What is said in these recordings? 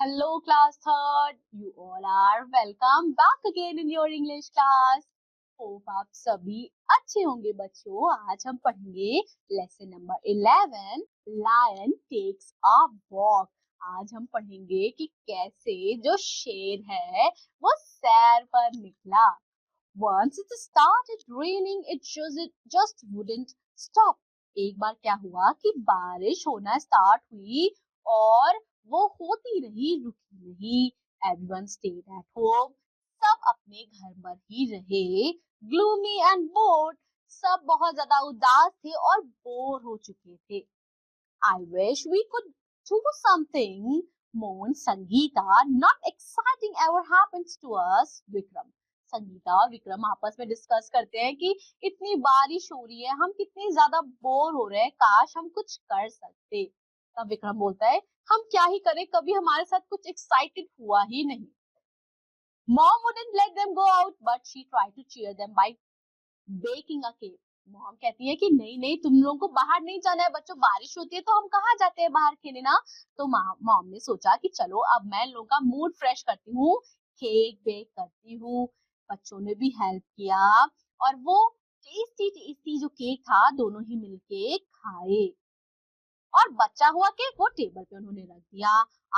Hello, class third. You all are welcome back again in your English class. Hope आप सभी अच्छे होंगे बच्चों. आज हम पढ़ेंगे lesson number 11 Lion takes a walk. आज हम पढ़ेंगे कि कैसे जो शेर है वो सैर पर निकला. Once it started raining, it just wouldn't stop. एक बार क्या हुआ कि बारिश होना स्टार्ट हुई और वो होती रही, रुकी नहीं. Everyone stayed at home. सब अपने घर पर ही रहे. Gloomy and bored. सब बहुत ज्यादा उदास थे और बोर हो चुके थे. I wish we could do something, moaned Sangeeta. Not exciting ever happens to us, Vikram. Sangeeta और विक्रम आपस में डिस्कस करते हैं कि इतनी बारिश हो रही है, हम कितने ज्यादा बोर हो रहे हैं, काश हम कुछ कर सकते. तब विक्रम बोलता है, हम क्या ही करें, कभी हमारे साथ कुछ एक्साइटेड हुआ ही नहीं. Mom wouldn't let them go out, but she tried to cheer them by baking a cake. Mom कहती है कि नहीं नहीं, तुम लोगों को बाहर नहीं जाना है बच्चों, बारिश होती है तो हम कहाँ जाते हैं बाहर खेलने ना. तो मॉम ने सोचा कि चलो अब मैं लोगों का मूड फ्रेश करती हूँ, केक बेक करती हूँ. बच्चों ने भी हेल्प किया और वो टेस्टी टेस्टी जो केक था दोनों ही मिलके खाए और बचा हुआ केक वो टेबल पे उन्होंने रख दिया.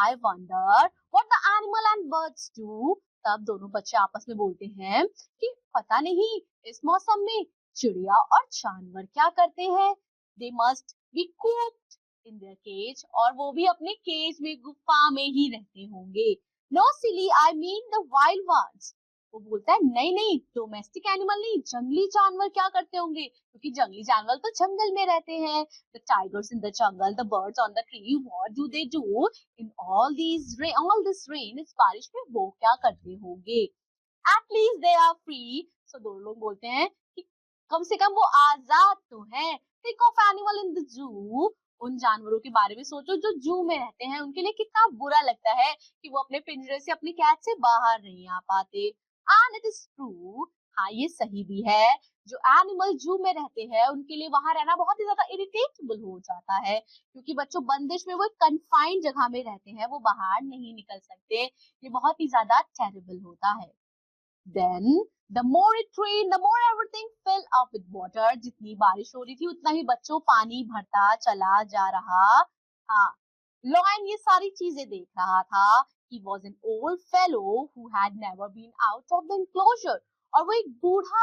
I wonder what the animal and birds do. तब दोनों बच्चे आपस में बोलते हैं कि पता नहीं इस मौसम में चिड़िया और जानवर क्या करते हैं. They must be cooped in their cage. और वो भी अपने केज में, गुफा में ही रहते होंगे. No silly, I mean the wild ones. वो बोलता है नहीं नहीं, डोमेस्टिक एनिमल नहीं, जंगली जानवर क्या करते होंगे, क्योंकि जंगली जानवर तो जंगल में रहते हैं. The tigers in the jungle, the birds on the tree, what do they do in all this rain? इस बारिश में वो क्या करते होंगे. At least they are free. So दोनों लोग बोलते हैं कि कम से कम वो आजाद तो हैं. Think of animal in the zoo. उन जानवरों के बारे में सोचो जो जू में रहते हैं, उनके लिए कितना बुरा लगता है कि वो अपने पिंजरे से, अपनी कैद से बाहर नहीं आ पाते. And it is true. हाँ, ये सही भी है. जो एनिमल जू में रहते हैं उनके लिए वहां रहना बहुत ही ज्यादा इरिटेटेबल हो जाता है, क्योंकि बच्चों बंदिश में वो एक कन्फाइंड जगह में रहते हैं, वो बाहर नहीं निकल सकते. ये बहुत ही ज्यादा टेरिबल होता है. Then the more it rained, the more everything filled up with water. जितनी बारिश हो रही थी उतना ही बच्चों पानी भरता चला जा रहा. हाँ, लॉयन ये सारी चीजें देख रहा था. He was an old fellow who had never been out of the enclosure. और वो एक बूढ़ा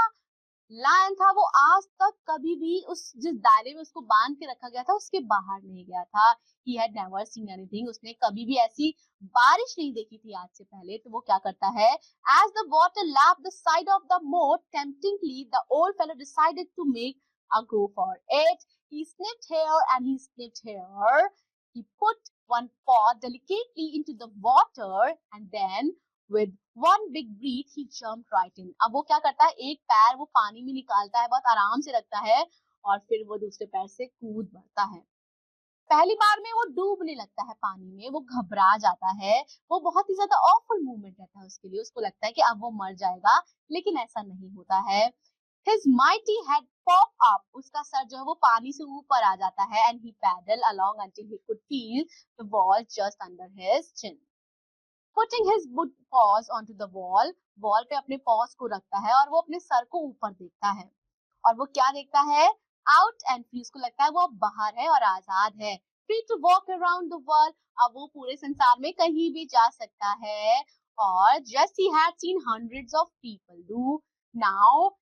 लायन था, वो आज तक कभी भी उस जिस दायरे में उसको बांध के रखा गया था उसके बाहर नहीं गया था. He had never seen anything. उसने कभी भी ऐसी बारिश नहीं देखी थी आज से पहले. तो वो क्या करता है, as the water lapped the side of the moat temptingly, the old fellow decided to make a go for it. He sniffed here and he sniffed here. He put one paw delicately into the water and then with one big breath he jumped right in. अब वो क्या करता है, एक पैर वो पानी में निकालता है, बहुत आराम से रखता है और फिर वो दूसरे पैर से कूद बढ़ता है. पहली बार में वो डूबने लगता है पानी में, वो घबरा जाता है, वो बहुत ही ज्यादा ऑफुल मूवमेंट रहता है उसके लिए, उसको लगता है कि अब वो मर जाएगा, लेकिन ऐसा नहीं होता है. His mighty head popped up. उसका सर जो है वो पानी से ऊपर आ जाता है and he paddled along until he could feel the wall just under his chin. Putting his paws onto the wall पे अपने paws को रखता है और वो अपने सर को ऊपर देखता है और वो क्या देखता है, out and free. उसको लगता है वो अब बाहर है और आजाद है. Free to walk around the world. अब वो पूरे संसार में कहीं भी जा सकता है. और just he had seen hundreds of people do. Now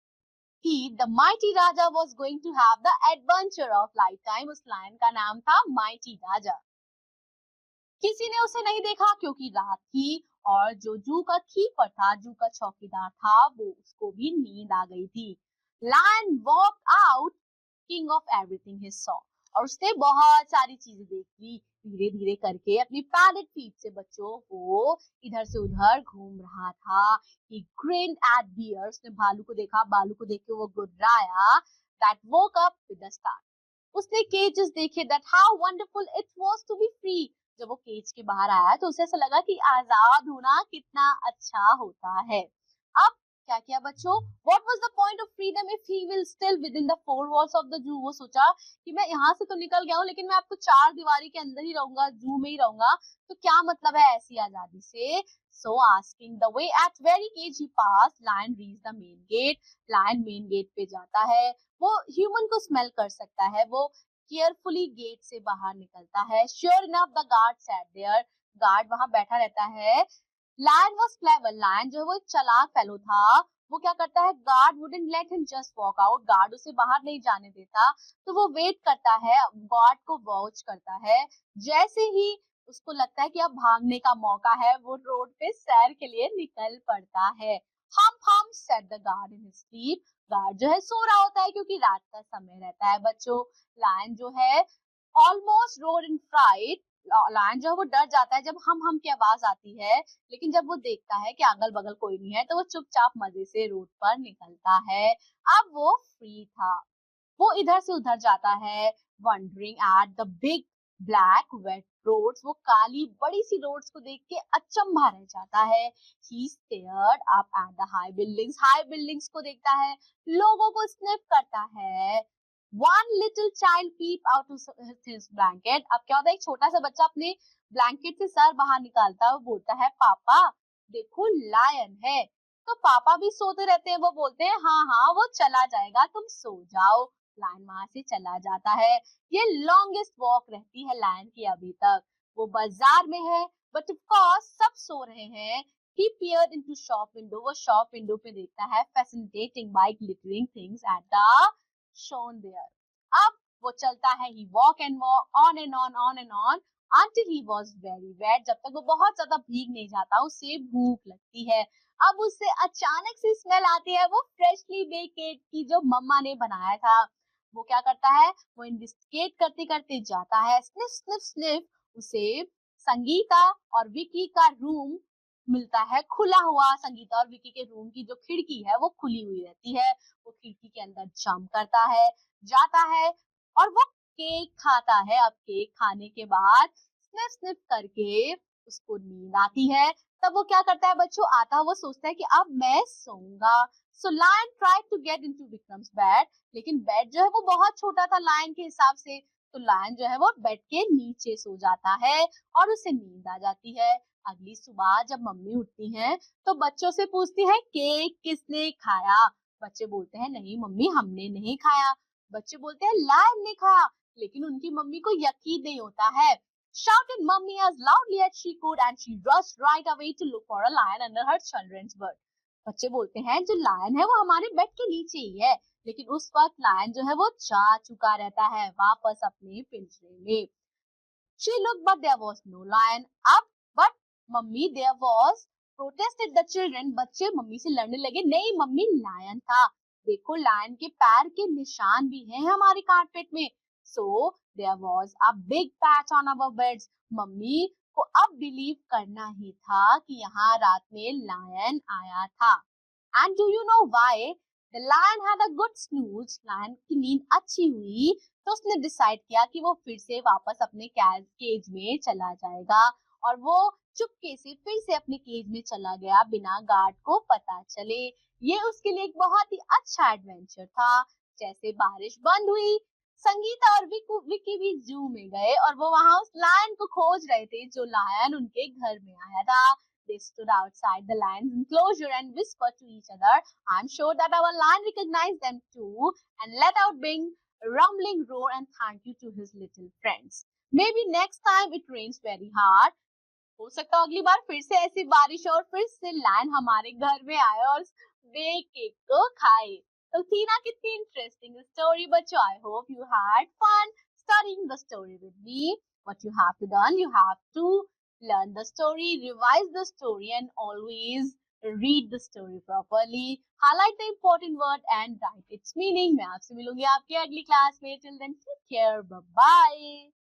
he, the mighty Raja, was going to have the adventure of lifetime. उस लायन का नाम था mighty राजा. किसी ने उसे नहीं देखा क्योंकि रात थी और जो जू का कीपर था, जू का चौकीदार था, वो उसको भी नींद आ गई थी. Lion walked out, king of everything he saw. और उसने बहुत सारी चीजें देख ली. धीरे धीरे करके अपनी पैडेड फीट से बच्चों को इधर से उधर घूम रहा था. He grinned at bear. उसने भालू को देखा, भालू को देख के वो गुर्राया. That woke up with a start. उसने केजेस देखे. That how wonderful it was to be free. जब वो केज के बाहर आया तो उसे ऐसा लगा कि आजाद होना कितना अच्छा होता है. अब क्या किया बच्चों? What was the point of freedom if he will still within the four walls of the zoo? वो सोचा कि मैं यहाँ से तो निकल गया हूँ लेकिन मैं अब तो चार दीवारी के अंदर ही रहूंगा, जू में ही रहूंगा, तो क्या मतलब है ऐसी आजादी से? So asking the way at very cage he passed, lion reached the main gate. Lion main gate पे जाता है, वो ह्यूमन को स्मेल कर सकता है, वो केयरफुली गेट से बाहर निकलता है. Sure enough, the guard sat there. Guard वहां बैठा रहता है. Lion was clever. Lion जो है वो एक चालाक फेलो था. वो क्या करता है? Guard wouldn't let him just walk out. Guard उसे बाहर नहीं जाने देता, तो वो वेट करता है, गार्ड को वॉच करता है. जैसे ही उसको लगता है कि अब भागने का मौका है, वो रोड पे सैर के लिए निकल पड़ता है. हम said the guard in sleep. Guard जो है सो रहा होता है क्योंकि रात का समय रहता है बच्चों. लायन जो है ऑलमोस्ट रोड इन फ्राइट. लायन जो है वो डर जाता है जब हम की आवाज आती है, लेकिन जब वो देखता है कि अगल बगल कोई नहीं है तो वो चुपचाप मजे से रोड पर निकलता है. अब वो फ्री था, वो इधर से उधर जाता है, wandering at the big black wet roads. वो काली बड़ी सी रोड्स को देख के अचंभा रह जाता है. He stared up at the high buildings को देखता है, लोगों को स्निफ करता है. One little child peep out of his blanket. अब क्या होता है, एक छोटा सा बच्चा अपने ब्लैंकेट से सर बाहर निकालता है. वो बोलता है, पापा देखो लायन है. तो पापा भी सोते रहते हैं, वो बोलते हैं हाँ हाँ वो चला जाएगा, तुम सो जाओ. लायन वहां से चला जाता है. ये लॉन्गेस्ट वॉक रहती है लायन की अभी तक. वो बाजार में है, बट ऑफ कोर्स सब सो रहे हैं. He peered into shop window. वो शॉप विंडो पे देखता है, fascinating by glittering things at the shown there. अब वो चलता है, he walk and walk on and on until he was very wet. जब तक वो बहुत ज्यादा भीग नहीं जाता, उसे भूख लगती है. अब उससे अचानक से स्मेल आती है, वो फ्रेशली बेक्ड केक की जो मम्मा ने बनाया था. वो क्या करता है, वो इन्वेस्टिगेट करते करते जाता है. Sniff sniff sniff. उसे संगीता और विकी का रूम मिलता है खुला हुआ. संगीता और विकी के रूम की जो खिड़की है वो खुली हुई रहती है. वो खिड़की के अंदर जंप करता है, जाता है और वो केक खाता है. अब केक खाने के बाद स्निफ स्निफ करके उसको नींद आती है. तब वो क्या करता है बच्चों, आता है वो सोचता है कि अब मैं सोऊंगा. So lion tried to get into Vikram's bed, लेकिन बेड जो है वो बहुत छोटा था लायन के हिसाब से. तो लायन जो है वो बेड के नीचे सो जाता है और उसे नींद आ जाती है. अगली सुबह जब मम्मी उठती हैं तो बच्चों से पूछती है, केक किसने खाया? बच्चे बोलते हैं नहीं मम्मी हमने नहीं खाया. बच्चे बोलते हैं लायन ने खाया, लेकिन उनकी मम्मी को यकीन नहीं होता है. Shouted mummy as loudly as she could and she rushed right away to look for a lion under her children's bed. बच्चे बोलते हैं जो लायन है वो हमारे बेड के नीचे ही है, लेकिन उस वक्त लायन जो है वो जा चुका रहता है वापस अपने पिंजरे में. She looked but there was no lion. अब but mummy there was, protested the children. बच्चे मम्मी से लड़ने लगे, नहीं मम्मी लायन था, देखो लायन के पैर के निशान भी हैं हमारे कारपेट में. So there was a big patch on our beds. Mummy को अब बिलीव करना ही था कि यहाँ रात में लायन आया था. And do you know why? The lion had a good snooze. Lion की नींद अच्छी हुई तो उसने डिसाइड किया कि वो फिर से वापस अपने केज में चला जाएगा. और वो चुपके से फिर से अपने केज में चला गया बिना गार्ड को पता चले. ये उसके लिए एक बहुत ही अच्छा एडवेंचर था. जैसे बारिश बंद हुई, संगीता और विकी भी जू में गए और वो वहां उस लायन को खोज रहे थे जो लायन उनके घर में आया था. They stood outside the lion's enclosure and whispered to each other. I'm sure that our lion recognized them too and let out big rumbling roar and thank you to his little friends. Maybe next time it rains very hard. हो सकता है अगली बार फिर से ऐसी बारिश हो और फिर से लायन हमारे घर में आए और बेक केक को खाए. तो थी ना कितनी इंटरेस्टिंग स्टोरी बच्चों. I hope you had fun studying the story with me. What you have to done, you have to learn the story, revise the story and always read the story properly. Highlight the important word and write its meaning. मैं आपसे मिलूंगी आपकी अगली class में. Till then, take care. Bye bye.